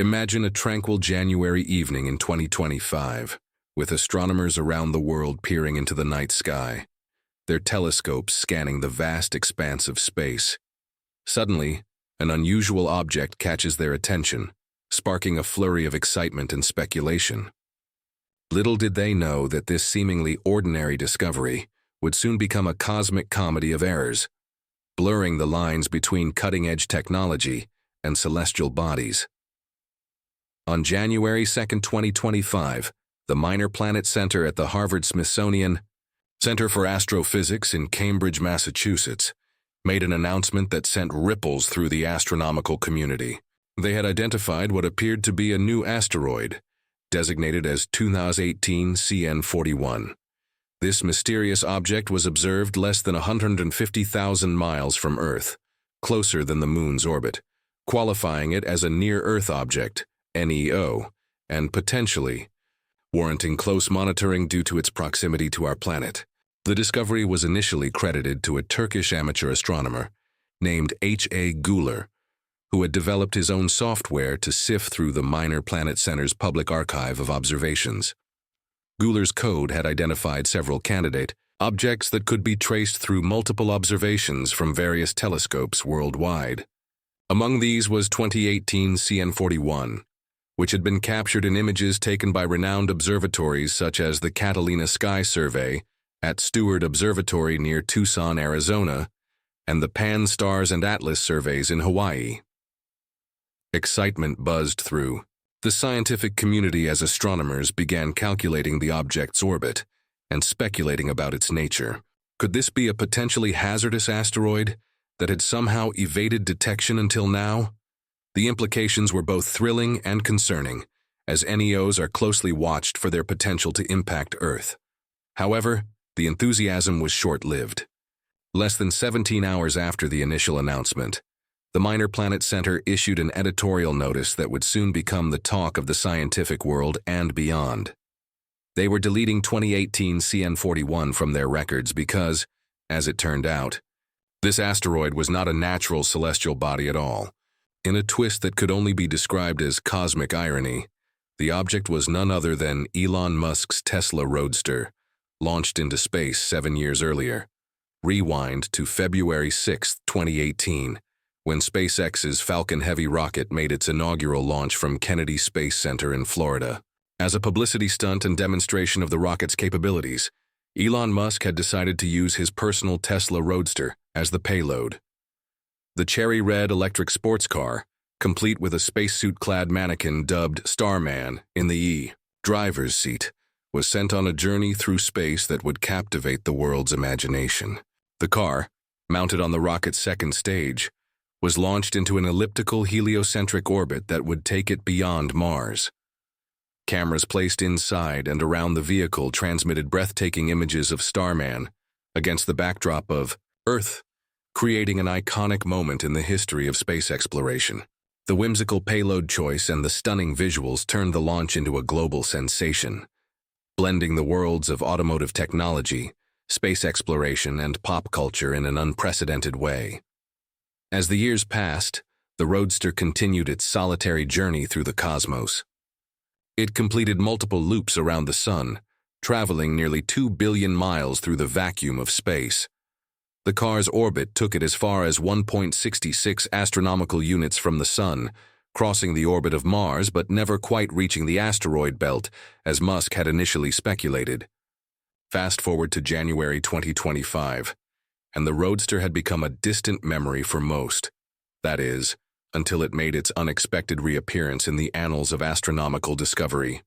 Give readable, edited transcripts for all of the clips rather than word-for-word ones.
Imagine a tranquil January evening in 2025, with astronomers around the world peering into the night sky, their telescopes scanning the vast expanse of space. Suddenly, an unusual object catches their attention, sparking a flurry of excitement and speculation. Little did they know that this seemingly ordinary discovery would soon become a cosmic comedy of errors, blurring the lines between cutting-edge technology and celestial bodies. On January 2, 2025, the Minor Planet Center at the Harvard-Smithsonian Center for Astrophysics in Cambridge, Massachusetts, made an announcement that sent ripples through the astronomical community. They had identified what appeared to be a new asteroid, designated as 2018 CN41. This mysterious object was observed less than 150,000 miles from Earth, closer than the Moon's orbit, qualifying it as a near-Earth object, NEO, and potentially warranting close monitoring due to its proximity to our planet. The discovery was initially credited to a Turkish amateur astronomer named H.A. Guler, who had developed his own software to sift through the Minor Planet Center's public archive of observations. Guler's code had identified several candidate objects that could be traced through multiple observations from various telescopes worldwide. Among these was 2018 CN41, which had been captured in images taken by renowned observatories such as the Catalina Sky Survey at Stewart Observatory near Tucson, Arizona, and the Pan-STARRS and Atlas surveys in Hawaii. Excitement buzzed through the scientific community as astronomers began calculating the object's orbit and speculating about its nature. Could this be a potentially hazardous asteroid that had somehow evaded detection until now? The implications were both thrilling and concerning, as NEOs are closely watched for their potential to impact Earth. However, the enthusiasm was short-lived. Less than 17 hours after the initial announcement, the Minor Planet Center issued an editorial notice that would soon become the talk of the scientific world and beyond. They were deleting 2018 CN41 from their records because, as it turned out, this asteroid was not a natural celestial body at all. In a twist that could only be described as cosmic irony, the object was none other than Elon Musk's Tesla Roadster, launched into space 7 years earlier. Rewind to February 6, 2018, when SpaceX's Falcon Heavy rocket made its inaugural launch from Kennedy Space Center in Florida. As a publicity stunt and demonstration of the rocket's capabilities, Elon Musk had decided to use his personal Tesla Roadster as the payload. The cherry red electric sports car, complete with a spacesuit-clad mannequin dubbed Starman in the driver's seat, was sent on a journey through space that would captivate the world's imagination. The car, mounted on the rocket's second stage, was launched into an elliptical heliocentric orbit that would take it beyond Mars. Cameras placed inside and around the vehicle transmitted breathtaking images of Starman against the backdrop of Earth, creating an iconic moment in the history of space exploration. The whimsical payload choice and the stunning visuals turned the launch into a global sensation, blending the worlds of automotive technology, space exploration, and pop culture in an unprecedented way. As the years passed, the Roadster continued its solitary journey through the cosmos. It completed multiple loops around the Sun, traveling nearly 2 billion miles through the vacuum of space. The car's orbit took it as far as 1.66 astronomical units from the Sun, crossing the orbit of Mars but never quite reaching the asteroid belt, as Musk had initially speculated. Fast forward to January 2025, and the Roadster had become a distant memory for most. That is, until it made its unexpected reappearance in the annals of astronomical discovery.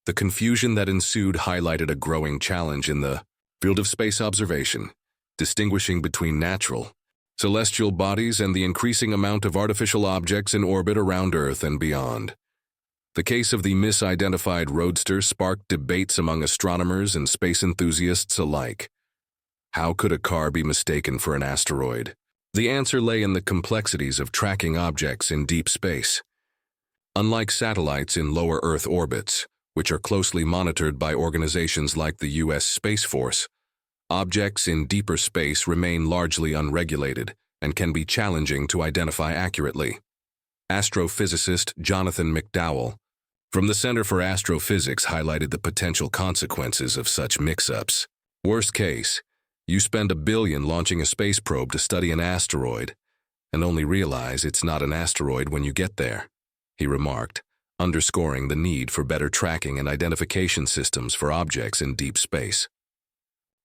The confusion that ensued highlighted a growing challenge in the field of space observation, distinguishing between natural, celestial bodies and the increasing amount of artificial objects in orbit around Earth and beyond. The case of the misidentified Roadster sparked debates among astronomers and space enthusiasts alike. How could a car be mistaken for an asteroid? The answer lay in the complexities of tracking objects in deep space. Unlike satellites in lower Earth orbits, which are closely monitored by organizations like the U.S. Space Force, objects in deeper space remain largely unregulated and can be challenging to identify accurately. astrophysicist Jonathan McDowell from the Center for Astrophysics highlighted the potential consequences of such mix-ups. Worst case, you spend $1 billion launching a space probe to study an asteroid and only realize it's not an asteroid when you get there, he remarked, underscoring the need for better tracking and identification systems for objects in deep space.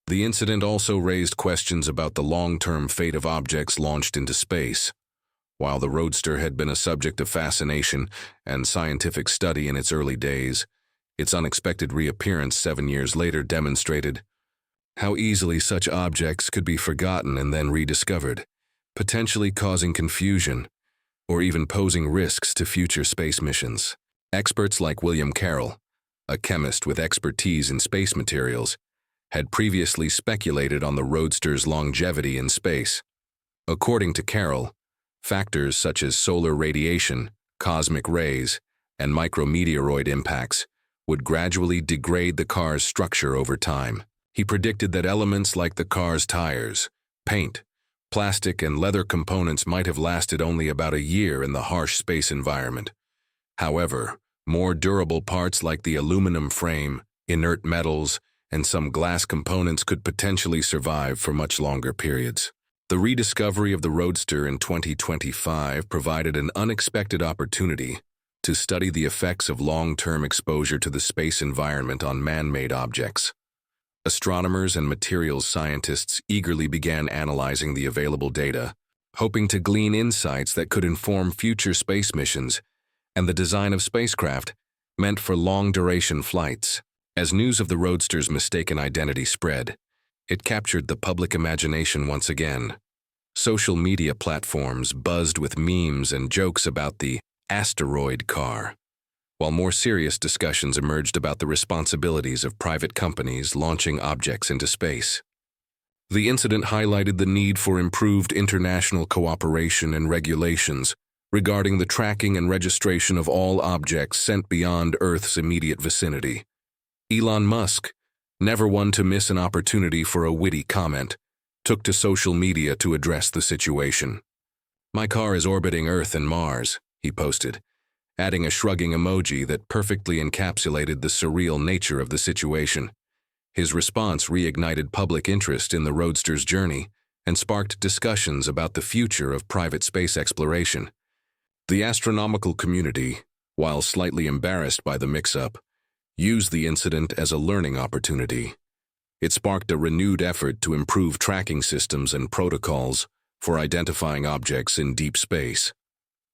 The incident also raised questions about the long-term fate of objects launched into space. While the Roadster had been a subject of fascination and scientific study in its early days, its unexpected reappearance 7 years later demonstrated how easily such objects could be forgotten and then rediscovered, potentially causing confusion or even posing risks to future space missions. Experts like William Carroll, a chemist with expertise in space materials, had previously speculated on the Roadster's longevity in space. According to Carroll, factors such as solar radiation, cosmic rays, and micrometeoroid impacts would gradually degrade the car's structure over time. He predicted that elements like the car's tires, paint, plastic, and leather components might have lasted only about a year in the harsh space environment. However, more durable parts like the aluminum frame, inert metals, and some glass components could potentially survive for much longer periods. The rediscovery of the Roadster in 2025 provided an unexpected opportunity to study the effects of long-term exposure to the space environment on man-made objects. Astronomers and materials scientists eagerly began analyzing the available data, hoping to glean insights that could inform future space missions and the design of spacecraft meant for long-duration flights. As news of the Roadster's mistaken identity spread, it captured the public imagination once again. Social media platforms buzzed with memes and jokes about the Asteroid car, while more serious discussions emerged about the responsibilities of private companies launching objects into space. The incident highlighted the need for improved international cooperation and regulations regarding the tracking and registration of all objects sent beyond Earth's immediate vicinity. Elon Musk, never one to miss an opportunity for a witty comment, took to social media to address the situation. "My car is orbiting Earth and Mars," he posted, adding a shrugging emoji that perfectly encapsulated the surreal nature of the situation. His response reignited public interest in the Roadster's journey and sparked discussions about the future of private space exploration. The astronomical community, while slightly embarrassed by the mix-up, used the incident as a learning opportunity. It sparked a renewed effort to improve tracking systems and protocols for identifying objects in deep space.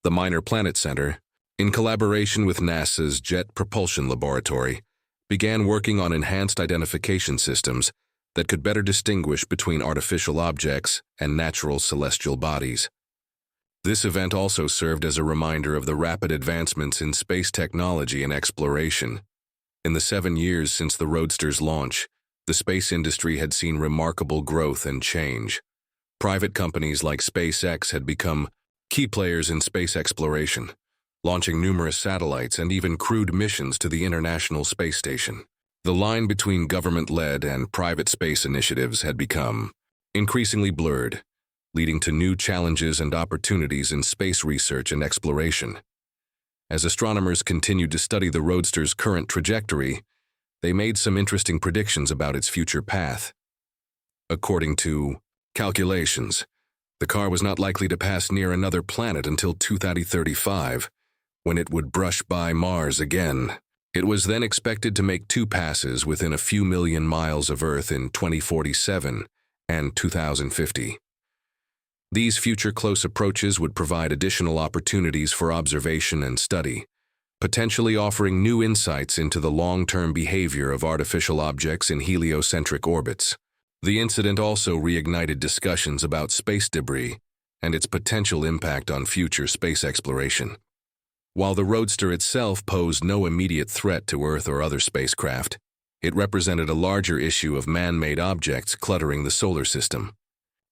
The Minor Planet Center, in collaboration with NASA's Jet Propulsion Laboratory, began working on enhanced identification systems that could better distinguish between artificial objects and natural celestial bodies. This event also served as a reminder of the rapid advancements in space technology and exploration. In the 7 years since the Roadster's launch, the space industry had seen remarkable growth and change. Private companies like SpaceX had become key players in space exploration, launching numerous satellites and even crewed missions to the International Space Station. The line between government-led and private space initiatives had become increasingly blurred, leading to new challenges and opportunities in space research and exploration. As astronomers continued to study the Roadster's current trajectory, they made some interesting predictions about its future path. According to calculations, the car was not likely to pass near another planet until 2035, when it would brush by Mars again. It was then expected to make 2 passes within a few million miles of Earth in 2047 and 2050. These future close approaches would provide additional opportunities for observation and study, potentially offering new insights into the long-term behavior of artificial objects in heliocentric orbits. The incident also reignited discussions about space debris and its potential impact on future space exploration. While the Roadster itself posed no immediate threat to Earth or other spacecraft, it represented a larger issue of man-made objects cluttering the solar system.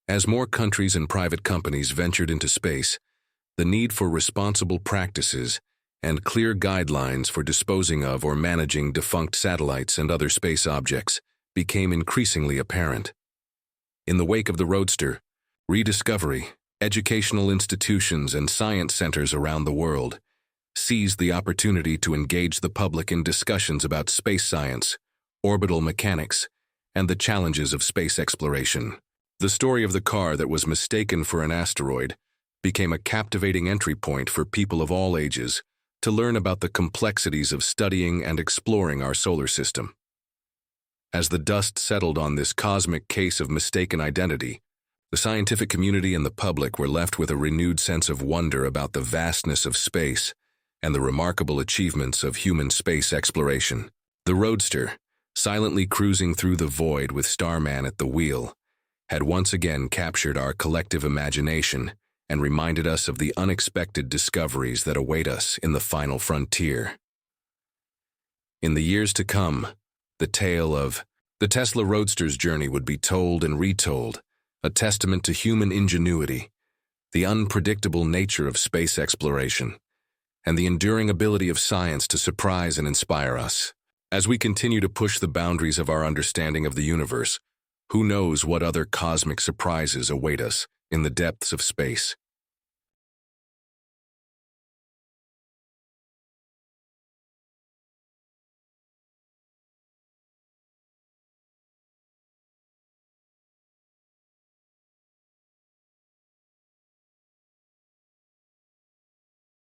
As more countries and private companies ventured into space, the need for responsible practices and clear guidelines for disposing of or managing defunct satellites and other space objects became increasingly apparent. In the wake of the Roadster, rediscovery, educational institutions and science centers around the world seized the opportunity to engage the public in discussions about space science, orbital mechanics, and the challenges of space exploration. The story of the car that was mistaken for an asteroid became a captivating entry point for people of all ages to learn about the complexities of studying and exploring our solar system. As the dust settled on this cosmic case of mistaken identity, the scientific community and the public were left with a renewed sense of wonder about the vastness of space and the remarkable achievements of human space exploration. The Roadster, silently cruising through the void with Starman at the wheel, had once again captured our collective imagination and reminded us of the unexpected discoveries that await us in the final frontier. In the years to come, the tale of the Tesla Roadster's journey would be told and retold, a testament to human ingenuity, the unpredictable nature of space exploration, and the enduring ability of science to surprise and inspire us. As we continue to push the boundaries of our understanding of the universe, who knows what other cosmic surprises await us in the depths of space?